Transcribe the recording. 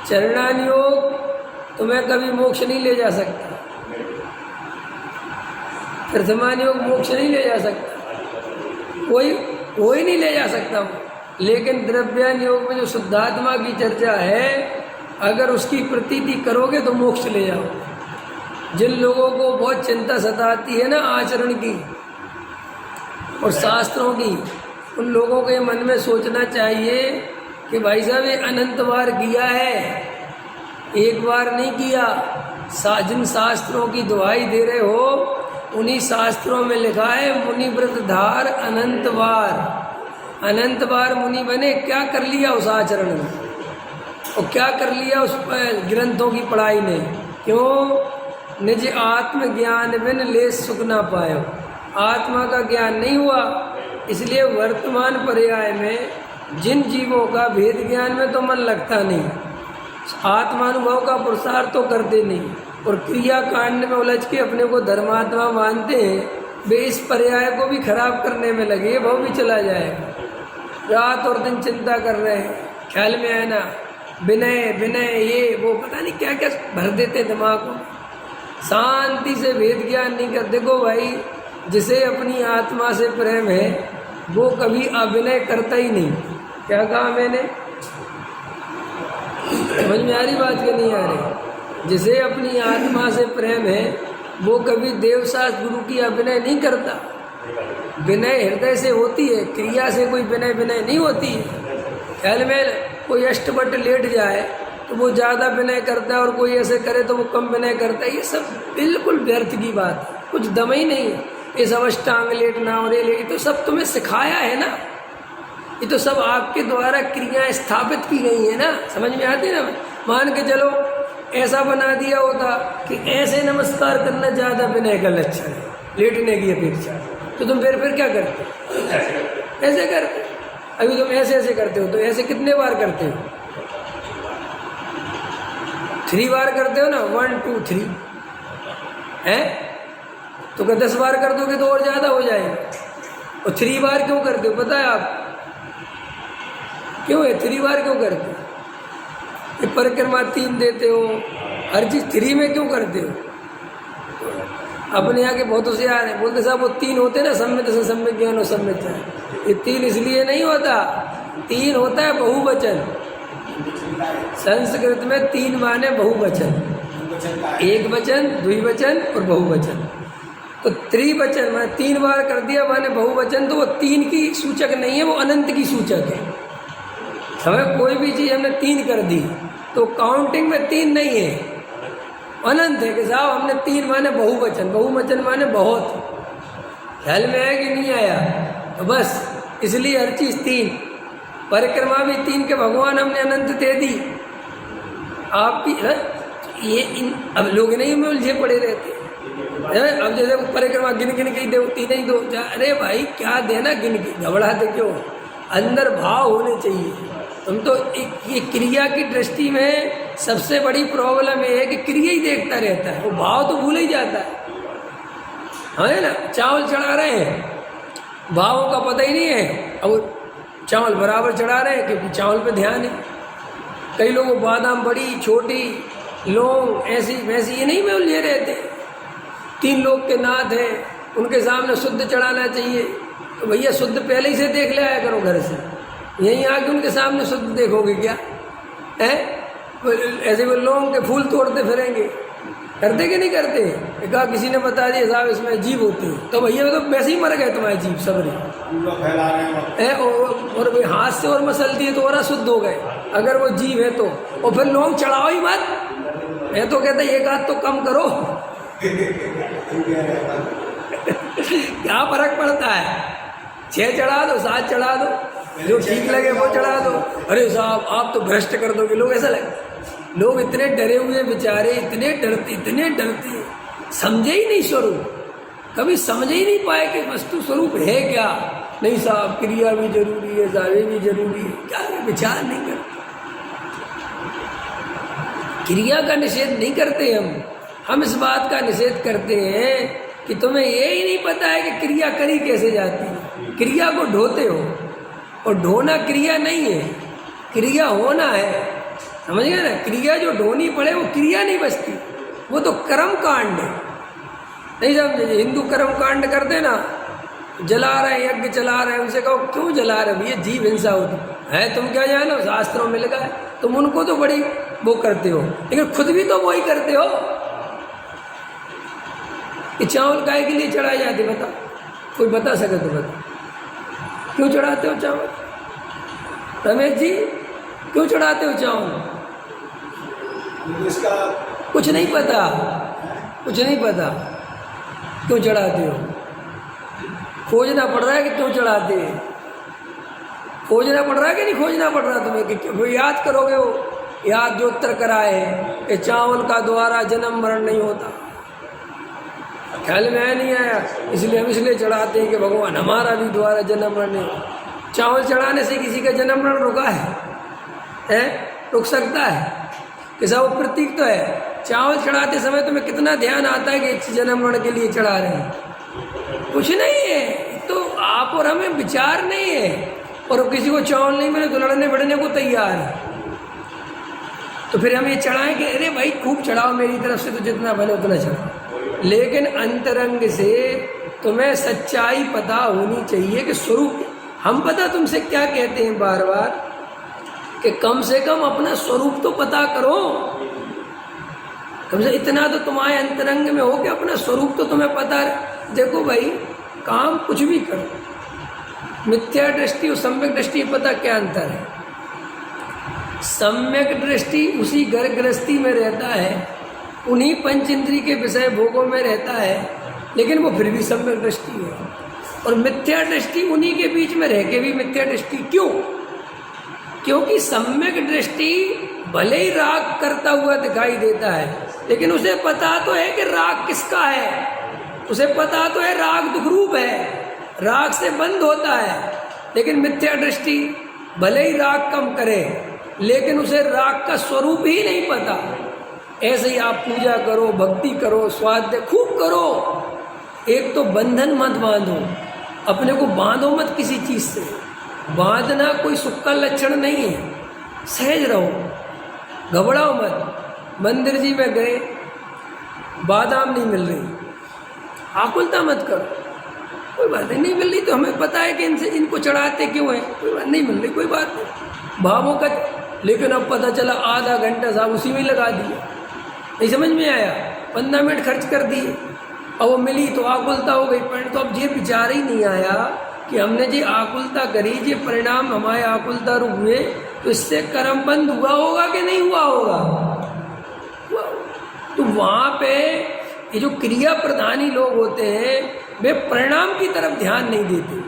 चरणान योग तुम्हें कभी मोक्ष नहीं ले जा सकता, प्रथमान योग मोक्ष नहीं ले जा सकता, कोई नहीं ले जा सकता वो। लेकिन द्रव्यान योग में जो शुद्धात्मा की चर्चा है, अगर उसकी प्रतीति करोगे तो मोक्ष ले जाओ। जिन लोगों को बहुत चिंता सताती है ना आचरण की और शास्त्रों की, उन लोगों के मन में सोचना चाहिए कि भाई साहब ये अनंत बार किया है, एक बार नहीं किया। जिन शास्त्रों की दुहाई दे रहे हो, उन्हीं शास्त्रों में लिखा है मुनि व्रत धार अनंत बार। अनंत बार मुनि बने, क्या कर लिया उस आचरण में और क्या कर लिया उस ग्रंथों की पढ़ाई में? क्यों? निज आत्मज्ञान बिन ले सुख ना पायो, आत्मा का ज्ञान नहीं हुआ। इसलिए वर्तमान पर्याय में जिन जीवों का भेद ज्ञान में तो मन लगता नहीं, आत्मानुभव का प्रसार तो करते नहीं और क्रिया कांड में उलझ के अपने को धर्मात्मा मानते हैं, वे इस पर्याय को भी खराब करने में लगे, वो भी चला जाएगा। रात और दिन चिंता कर रहे हैं, ख्याल में है ना, विनय विनय ये वो पता नहीं क्या क्या भर देते दिमाग को, शांति से भेद ज्ञान नहीं कर। देखो भाई, जिसे अपनी आत्मा से प्रेम है वो कभी अभिनय करता ही नहीं। क्या कहा मैंने? समझ में आ रही बात कि नहीं आ रही? जिसे अपनी आत्मा से प्रेम है वो कभी देवशास्त्र गुरु की अभिनय नहीं करता। विनय हृदय से होती है, क्रिया से कोई विनय नहीं होती है। ख्याल में कोई अष्टवट लेट जाए तो वो ज़्यादा विनय करता है और कोई ऐसे करे तो वो कम विनय करता है। ये सब बिल्कुल व्यर्थ की बात है, कुछ दम ही नहीं है। ये सब अष्टांग लेटना और ये तो सब तुम्हें सिखाया है ना, ये तो सब आपके द्वारा क्रियाएं स्थापित की गई है ना। समझ में आती है ना? मान के चलो ऐसा बना दिया होता कि ऐसे नमस्कार करना ज़्यादा विनय का लक्षण है, लेटने की अपेक्षा, तो तुम फिर क्या करते? ऐसे करते। अभी तुम ऐसे करते हो, तो ऐसे कितने बार करते हो? 3 बार करते हो ना, 1 2 3 है। तो क्या 10 बार कर दोगे तो और ज़्यादा हो जाएगा। और 3 बार क्यों करते हो पता है आप? क्यों है 3 बार क्यों करते हो? ये परिक्रमा 3 देते हो, हर चीज़ 3 में क्यों करते हो? अपने यहाँ के बहुत होशियार है, बोलते साहब वो 3 होते ना, सम्मित से सम्यक ज्ञान और सम्मित है। ये 3 इसलिए नहीं होता, 3 होता है बहुवचन। संस्कृत में 3 माने बहुवचन, एक वचन, द्विवचन और बहुवचन। तो त्रिवचन माने 3 बार कर दिया माने बहुवचन, तो वो 3 की सूचक नहीं है, वो अनंत की सूचक है। हमें कोई भी चीज़ हमने 3 कर दी तो काउंटिंग में 3 नहीं है, अनंत है कि साहब हमने 3 माने बहुवचन, बहुवचन माने बहुत। ख्याल में है कि नहीं आया? तो बस इसलिए हर चीज़ 3, परिक्रमा भी 3 के भगवान हमने अनंत दे दी। आप भी ये अब लोग नहीं में उलझे पड़े रहते हैं। अब जैसे परिक्रमा गिन के ही दो, 3 ही दो, अरे भाई क्या देना गिन के, घबराते क्यों? अंदर भाव होने चाहिए। तुम तो ये क्रिया की दृष्टि में सबसे बड़ी प्रॉब्लम ये है कि क्रिया ही देखता रहता है, वो भाव तो भूल ही जाता है ना। चावल चढ़ा रहे हैं, भावों का पता ही नहीं है, अब चावल बराबर चढ़ा रहे हैं क्योंकि चावल पे ध्यान है। कई लोगों बादाम बड़ी छोटी, लौंग ऐसी वैसी, ये नहीं में उलझे रहते। 3 लोग के नाथ हैं, उनके सामने शुद्ध चढ़ाना चाहिए, तो भैया शुद्ध पहले ही से देख ले आया करो घर से। यहीं आके उनके सामने शुद्ध देखोगे क्या है? ऐसे वो लौंग के फूल तोड़ते फिरेंगे, करते कि नहीं करते? कहा किसी ने बता दिया साहब इसमें जीभ होती है, तो भैया तो वैसे ही मर गए तुम्हारी जीभ सबरी है। और भाई हाथ से और मसल दिए तो और अशुद्ध हो गए अगर वो जीभ है तो। और फिर लौंग चढ़ाओ ही मत, मैं तो कहता एक हाथ तो कम करो। क्या फर्क पड़ता है? 6 चढ़ा दो, 7 चढ़ा दो, जो ठीक लगे वो चढ़ा दो। अरे साहब आप तो भ्रष्ट कर दोगे, लोग ऐसा लगता। लोग इतने डरे हुए बेचारे, इतने डरते समझे ही नहीं स्वरूप, कभी समझ ही नहीं पाए कि वस्तु स्वरूप है क्या। नहीं साहब क्रिया भी जरूरी है, जावे भी जरूरी है, क्या विचार नहीं करते। क्रिया का निषेध नहीं करते हम इस बात का निषेध करते हैं कि तुम्हें ये ही नहीं पता है कि क्रिया करी कैसे जाती है। क्रिया को ढोते हो, और ढोना क्रिया नहीं है, क्रिया होना है। समझ गए ना, क्रिया जो ढोनी पड़े वो क्रिया नहीं बचती, वो तो कर्म कांड है। नहीं समझे, हिंदू कर्म कांड करते ना, जला रहे यज्ञ चला रहे, उनसे कहो क्यों जला रहे भैया, जीव हिंसा होती है, तुम क्या जानो, शास्त्रों में लिखा है। तुम उनको तो बड़ी वो करते हो, लेकिन खुद भी तो वही करते हो। कि चावल गाय के लिए चढ़ाई जाती, बता, कोई बता सके तो बता, क्यों चढ़ाते हो चावल? रमेश जी क्यों चढ़ाते हो चावल? इसका कुछ नहीं पता, कुछ नहीं पता क्यों चढ़ाते हो। खोजना पड़ रहा है कि क्यों चढ़ाते हैं, खोजना पड़ रहा है कि नहीं खोजना पड़ रहा तुम्हें, कि क्यों याद करोगे, वो याद जो उत्तर कराए कि चावल का द्वारा जन्म मरण नहीं होता, ख्याल में आया नहीं आया, इसलिए हम इसलिए चढ़ाते हैं कि भगवान हमारा भी द्वारा जन्म मरण नहीं होता। चावल चढ़ाने से किसी का जन्म मरण रुका है? रुक सकता है? कैसा वो प्रतीक तो है। चावल चढ़ाते समय तुम्हें कितना ध्यान आता है कि जन्म मरण के लिए चढ़ा रहे हैं? कुछ नहीं है, तो आप और हमें विचार नहीं है, और किसी को चावल नहीं मिले तो लड़ने बढ़ने को तैयार है। तो फिर हम ये चढ़ाएं कि अरे भाई खूब चढ़ाओ, मेरी तरफ से तो जितना बने उतना चढ़ाओ, लेकिन अंतरंग से तुम्हें सच्चाई पता होनी चाहिए कि स्वरूप। हम पता तुमसे क्या कहते हैं बार बार कि कम से कम अपना स्वरूप तो पता करो, कम से इतना तो तुम्हारे अंतरंग में हो कि अपना स्वरूप तो तुम्हें पता है। देखो भाई, काम कुछ भी करो, मिथ्या दृष्टि और सम्यक दृष्टि, पता क्या अंतर है? सम्यक दृष्टि उसी घर गृहस्थी में रहता है, उन्हीं पंच इंद्रिय के विषय भोगों में रहता है, लेकिन वो फिर भी सम्यक दृष्टि है। और मिथ्या दृष्टि उन्हीं के बीच में रह के भी मिथ्या दृष्टि। क्यों? क्योंकि सम्यक दृष्टि भले ही राग करता हुआ दिखाई देता है, लेकिन उसे पता तो है कि राग किसका है, उसे पता तो है राग दुख रूप है, राग से बंद होता है। लेकिन मिथ्या दृष्टि भले ही राग कम करे, लेकिन उसे राग का स्वरूप ही नहीं पता। ऐसे ही आप पूजा करो, भक्ति करो, स्वाध्याय खूब करो, एक तो बंधन मत बांधो, अपने को बांधो मत किसी चीज से। बांधना कोई सुख का लक्षण नहीं है, सहज रहो, घबराओ मत। मंदिर जी में गए, बादाम नहीं मिल रही, आकुलता मत करो, कोई बात नहीं मिल रही, तो हमें पता है कि इनको चढ़ाते क्यों हैं, कोई बात नहीं मिल रही, कोई बात नहीं, भावों का। लेकिन अब पता चला आधा घंटा साहब उसी में लगा दिया, नहीं समझ में आया, 15 मिनट खर्च कर दिए, और वो मिली तो आकुलता हो गई। पर तो अब ये विचार ही नहीं आया कि हमने जी आकुलता करी, ये परिणाम हमारे आकुलता रूप हुए, तो इससे कर्म बंद हुआ होगा कि नहीं हुआ होगा? तो वहाँ पे ये जो क्रिया प्रधानी लोग होते हैं, वे परिणाम की तरफ ध्यान नहीं देते।